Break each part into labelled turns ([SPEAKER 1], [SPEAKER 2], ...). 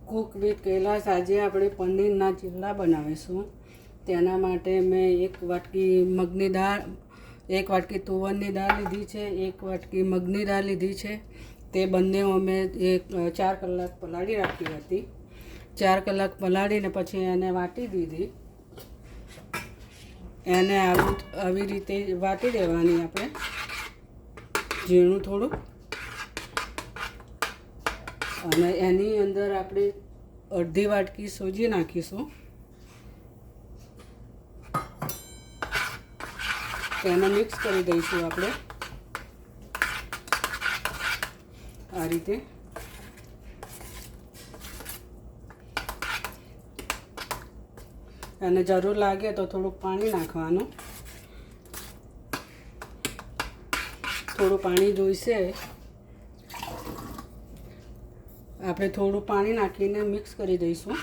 [SPEAKER 1] Cook with Kailash આજે આપણે પનીરના ચીલા બનાવીશું. તેના માટે મેં એક વાટકી મગની દાળ, એક વાટકી તુવરની દાળ લીધી છે, એક વાટકી મગની દાળ લીધી છે. તે બંને અમે 4 કલાક પલાળી રાખી હતી. 4 કલાક પલાળીને પછી એને વાટી દીધી. એને આવી રીતે વાટી દેવાની આપણે, ઝીણું થોડું. અને એની અંદર આપણે અડધી વાટકી સોજી નાખીશું. તેને મિક્સ કરી દઈશું આપણે આ રીતે. અને જરૂર લાગે તો થોડુંક પાણી નાખવાનું. થોડું પાણી જોઈશે. આપણે થોડું પાણી નાખીને મિક્સ કરી દઈશું.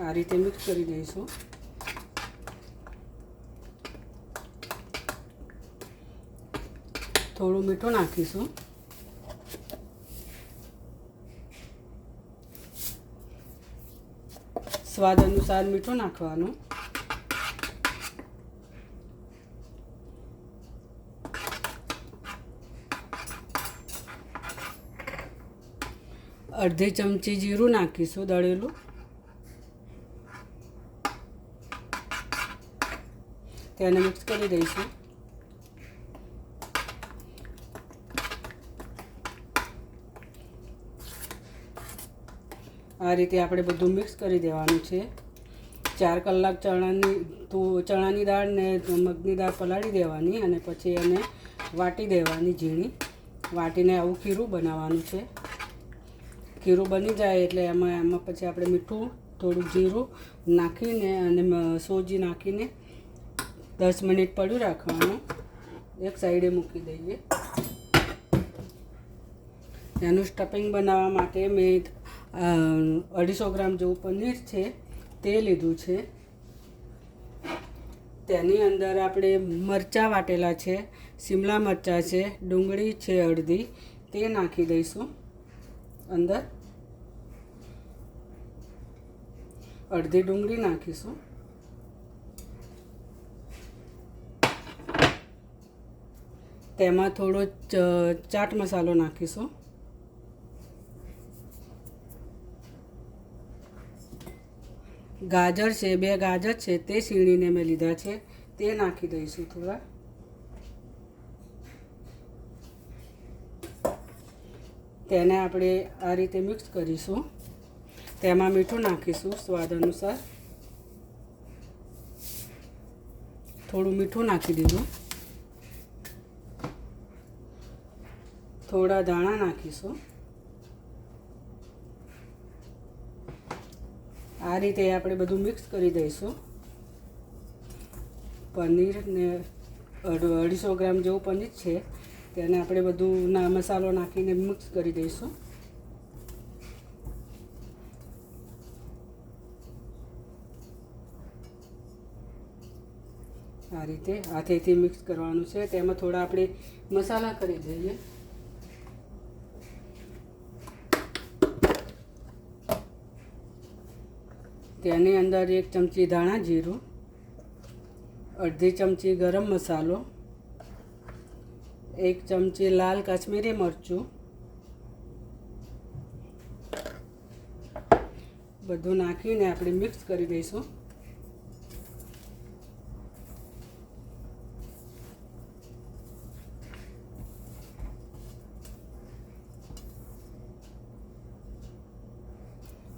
[SPEAKER 1] આ રીતે મિક્સ કરી દઈશું. થોડું મીઠું નાખીશું. સ્વાદ અનુસાર મીઠું નાખવાનું. અડધી ચમચી જીરું નાખીશું દળેલું. તેને મિક્સ કરી દઈશું. આ રીતે આપણે બધું મિક્સ કરી દેવાનું છે. 4 કલાક ચણાની દાળ ને મગની દાળ પલાળી દેવાની અને પછી એને વાટી દેવાની ઝીણી. વાટીને આવું ખીરું બનાવવાનું છે. ખીરું બની જાય એટલે એમાં પછી આપણે મીઠું, થોડું જીરું નાખીને અને સોજી નાખીને 10 મિનિટ પડ્યું રાખવાનું. એક સાઈડે મૂકી દઈએ. એનું સ્ટફિંગ બનાવવા માટે મેં 250 ગ્રામ જેવું પનીર છે તે લીધું છે. તેની અંદર આપણે મરચાં વાટેલા છે, શિમલા મરચાં છે, ડુંગળી છે અડધી, તે નાખી દઈશું અંદર. અડધી ડુંગળી નાખીશું. તેમાં થોડો ચાટ મસાલો નાખીશું. ગાજર છે, 2 ગાજર છે તે સીણીને મેં લીધા છે, તે નાખી દઈશું થોડા. તેને આપણે આ રીતે મિક્સ કરીશું. તેમાં મીઠું નાખીશું સ્વાદ અનુસાર. થોડું મીઠું નાખી દીધું. થોડા ધાણા નાખીશું. આ રીતે આપણે બધું મિક્સ કરી દઈશું. પનીર ને 250 ગ્રામ જેવું પનીર છે તેને આપણે બધું મસાલો નાખીને મિક્સ કરી દઈશું. આ રીતે હાથેથી મિક્સ કરવાનું છે. તેમાં થોડા આપણે મસાલા કરી દઈએ. તેની અંદર 1 ચમચી ધાણા જીરું, અડધી ચમચી ગરમ મસાલો, 1 ચમચી લાલ કાશ્મીરી મરચું, બધું નાખીને આપણે મિક્સ કરી દઈશું.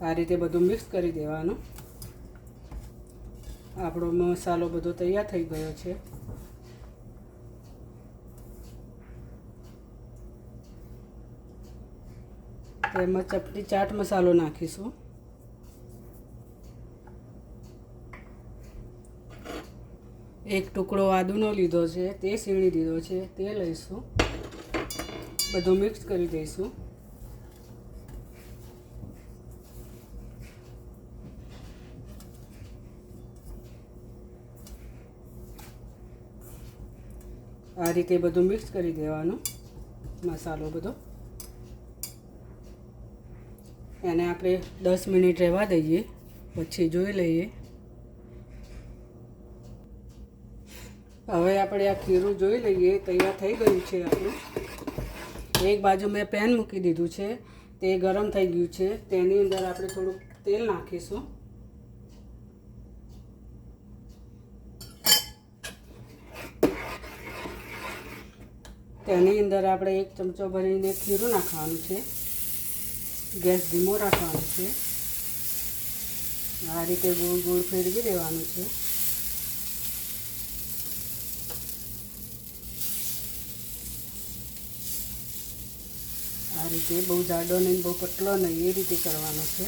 [SPEAKER 1] આ રીતે બધું મિક્સ કરી દેવાનું. આપણો મસાલો બધો તૈયાર થઈ ગયો છે. તેમાં ચપટી ચાટ મસાલો નાખીશું. એક ટુકડો આદુનો લીધો છે તે સીણી દીધો છે તે લઈશું. બધું મિક્સ કરી દઈશું. આ રીતે બધું મિક્સ કરી દેવાનું. મસાલો બધો. એને આપણે 10 મિનિટ રહેવા દઈએ, પછી જોઈ લઈએ. હવે આપણે આ ખીરું જોઈ લઈએ, તૈયાર થઈ ગયું છે આપણું. એક બાજુ મેં પેન મૂકી દીધું છે, તે ગરમ થઈ ગયું છે. તેની અંદર આપણે થોડુંક તેલ નાખીશું. તેની અંદર આપણે 1 ચમચો ભરીને ખીરું નાખવાનું છે. ગેસ ધીમો રાખવાનો છે. આ રીતે ગોળ ગોળ ફેરવી દેવાનું છે. આ રીતે બહુ જાડો નહીં, બહુ પતલો નહીં, એ રીતે કરવાનો છે.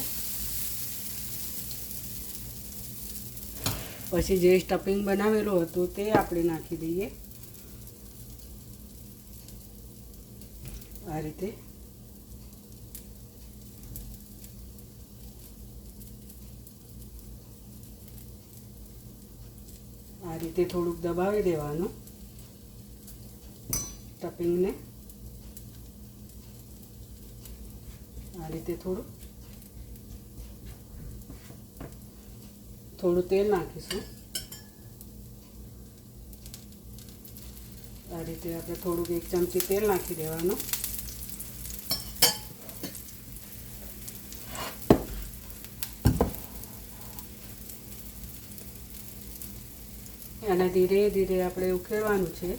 [SPEAKER 1] પછી જે સ્ટફિંગ બનાવેલું હતું તે આપણે નાખી દઈએ. આ રીતે થોડુંક દબાવી દેવાનું સ્ટફિંગને. આ રીતે થોડું તેલ નાખીશું. આ રીતે આપણે થોડુંક 1 ચમચી તેલ નાખી દેવાનું. અને ધીરે ધીરે આપણે ઉખેડવાનું છે.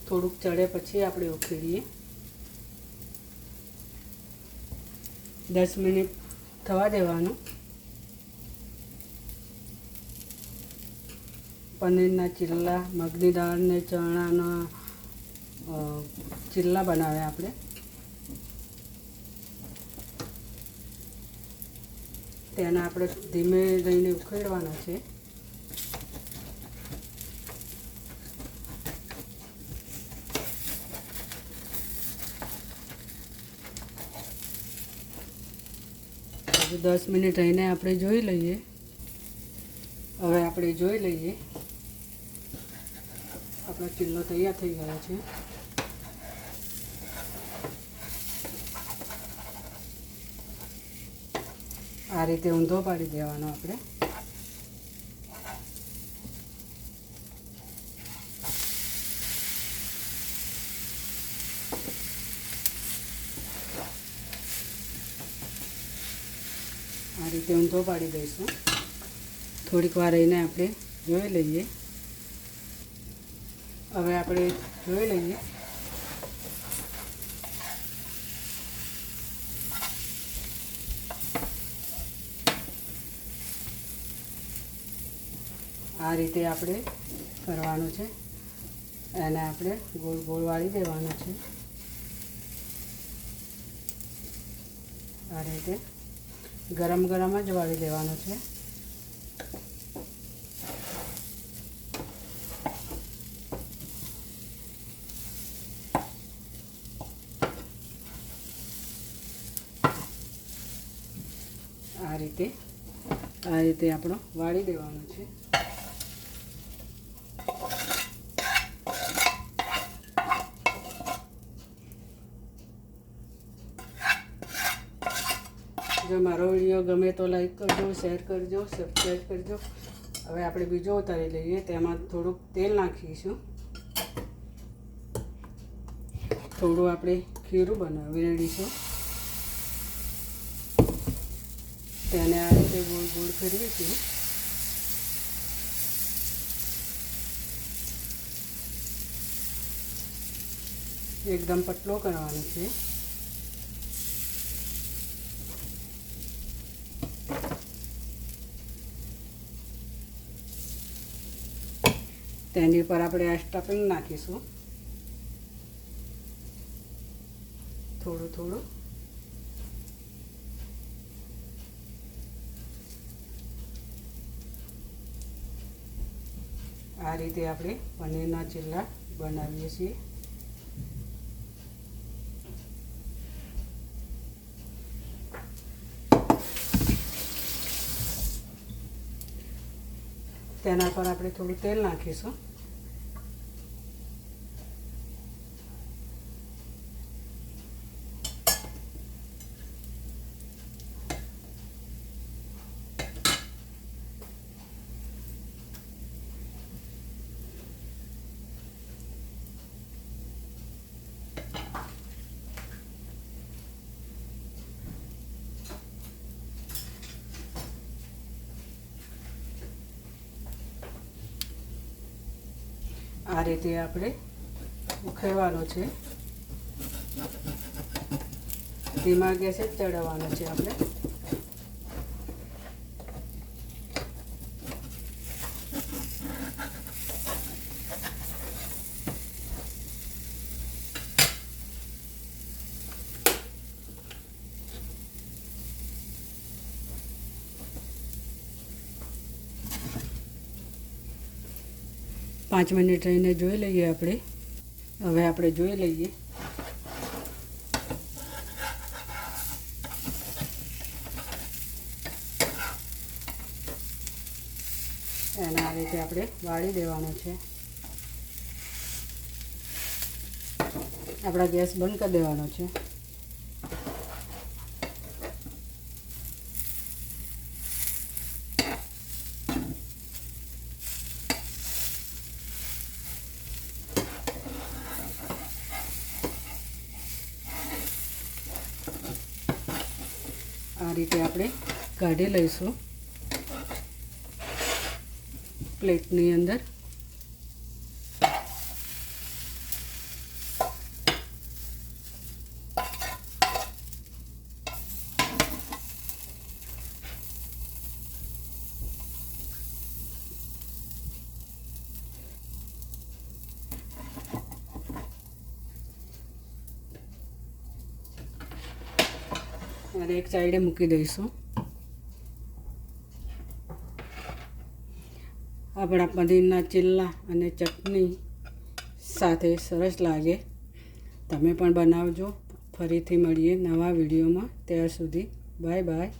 [SPEAKER 1] થોડુંક ચડે પછી આપણે ઉખેડીએ. 10 મિનિટ થવા દેવાનું. પનીરના ચીલ્લા, મગની દાળ ને ચણાના ચીલ્લા બનાવ્યા આપણે. તેને આપણે ધીમે રહીને ઉખેડવાના છે. હજુ 10 મિનિટ રહીને આપણે જોઈ લઈએ. હવે આપણે જોઈ લઈએ, આપણો ચીલ્લો તૈયાર થઈ ગયો છે. આ રીતે ઊંધો પાડી દેવાનો આપણે. આ રીતે ઊંધો પાડી દઈશું. થોડીક વાર રહીને આપણે જોઈ લઈએ. હવે આપણે જોઈ લઈએ. આ રીતે આપણે કરવાનું છે. એને આપણે ગોળ ગોળ વાળી દેવાનું છે. આ રીતે ગરમ ગરમ જ વાળી દેવાનું છે. આ રીતે આપણો વાળી દેવાનું છે. જો મારો વિડીયો ગમે તો લાઈક કરજો, શેર કરજો, સબસ્ક્રાઈબ કરજો. હવે આપણે બીજો ઉતારી લઈએ. તેમાં થોડુંક તેલ નાખીશું. થોડું આપણે ખીરું બનાવી રેડીશું. તેને આ રીતે ગોળ ગોળ ફેરવીશું. એકદમ પતલો કરવાનો છે. તેની પર આપણે આ સ્ટફિંગ નાખીશું. થોડું થોડું. આ રીતે આપણે પનીરના ચીલ્લા બનાવીએ છીએ. તેના પર આપણે થોડું તેલ નાખીશું. આ રીતે આપણે ઉખેડવાનો છે. ધીમા ગેસે જ ચડાવવાનો છે આપણે. પાંચ મિનિટ રહીને જોઈ લઈએ આપણે. હવે આપણે જોઈ લઈએ. એને આ રીતે આપણે વાળી દેવાનો છે. આપણા ગેસ બંધ કરી દેવાનો છે. આ રીતે આપણે કાઢી લઈશું પ્લેટની અંદર. અને એક સાઈડે મૂકી દઈશું. આપણા પનીરના ચીલા અને ચટણી સાથે સરસ લાગે. તમે પણ બનાવજો. ફરીથી મળીએ નવા વિડીયોમાં. ત્યાર સુધી બાય બાય.